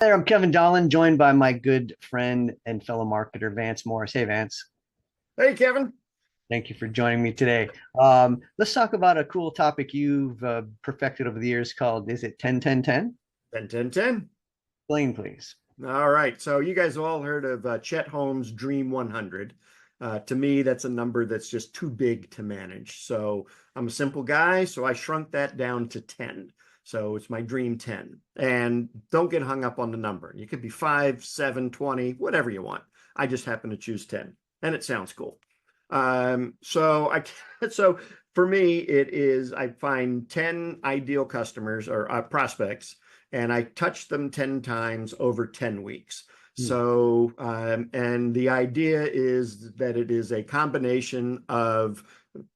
There, I'm Kevin Dolan, joined by my good friend and fellow marketer, Vance Morris. Hey, Vance. Hey, Kevin. Thank you for joining me today. Let's talk about a cool topic you've perfected over the years called, is it 10-10-10? 10-10-10. Explain, please. All right. So you guys have all heard of Chet Holmes Dream 100. To me, that's a number that's just too big to manage. So I'm a simple guy, so I shrunk that down to 10. So it's my dream 10. And don't get hung up on the number. You could be 5, 7, 20, whatever you want. I just happen to choose 10, and it sounds cool. So I so for me, it is I find 10 ideal customers or prospects, and I touch them 10 times over 10 weeks. Hmm. So, and the idea is that it is a combination of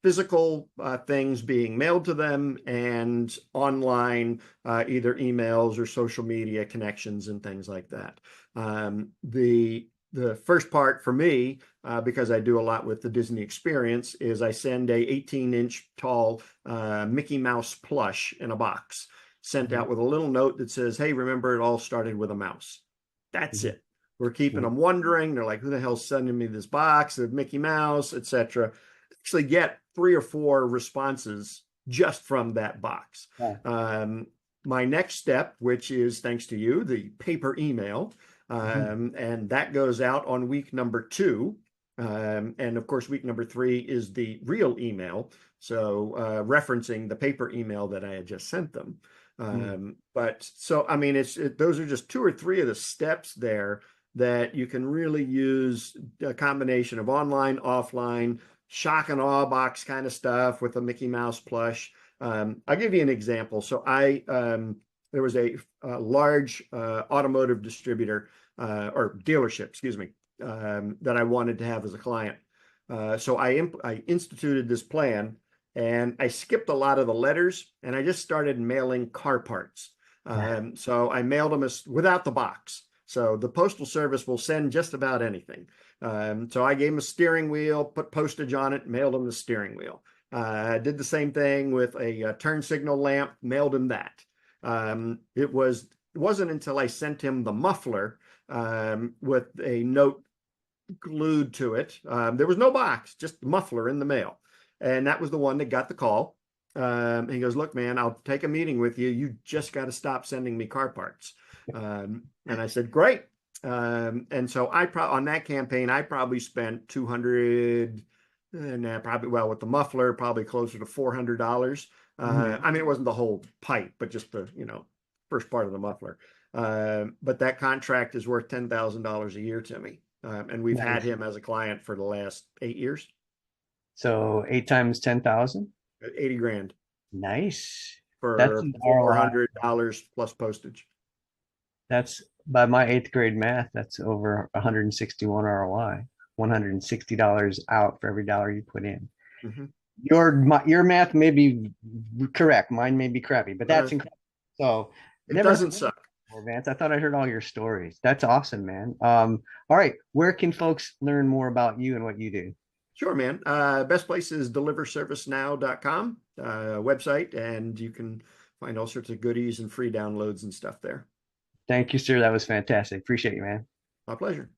physical things being mailed to them and online, either emails or social media connections and things like that. The first part for me, because I do a lot with the Disney experience, is I send a 18-inch tall Mickey Mouse plush in a box, sent Mhm. out with a little note that says, "Hey, remember it all started with a mouse." That's Mhm. it. We're keeping them wondering. They're like, "Who the hell's sending me this box of Mickey Mouse, etc." Actually, get 3 or 4 responses just from that box. Yeah. Um, my next step, which is thanks to you, the paper email, Mhm. and that goes out on week number 2. And of course, week number 3 is the real email. So referencing the paper email that I had just sent them. Mhm. But so, I mean, those are just 2 or 3 of the steps there that you can really use a combination of online, offline, shock and awe box kind of stuff with a Mickey Mouse plush. I'll give you an example. So there was a large automotive distributor or dealership, excuse me, that I wanted to have as a client. So I instituted this plan, and I skipped a lot of the letters, and I just started mailing car parts. So I mailed them without the box. So the Postal Service will send just about anything. So I gave them a steering wheel, put postage on it, mailed them the steering wheel. I did the same thing with a turn signal lamp, mailed him that. It wasn't until I sent him the muffler with a note glued to it. There was no box, just the muffler in the mail. And that was the one that got the call. He goes, "Look, man, I'll take a meeting with you. You just got to stop sending me car parts." And I said, "Great." And so on that campaign, I probably spent 200, and probably, well, with the muffler, probably closer to $400. Mhm. I mean, it wasn't the whole pipe, but just the, first part of the muffler. But that contract is worth $10,000 a year to me. And we've had Nice. him as a client for the last 8 years, So 8 times 10,000. 80 grand Nice. That's for an ROI. $400 plus postage. That's by my eighth grade math, that's over 161 ROI. $160 out for every dollar you put in. Mhm. Your math may be correct. Mine may be crappy, but Uh, that's incredible. So it never heard doesn't that suck. before, Vance. I thought I heard all your stories. That's awesome, man. All right. Where can folks learn more about you and what you do? Sure, man. Best place is deliverservicenow.com website, and you can find all sorts of goodies and free downloads and stuff there. Thank you, sir. That was fantastic. Appreciate you, man. My pleasure.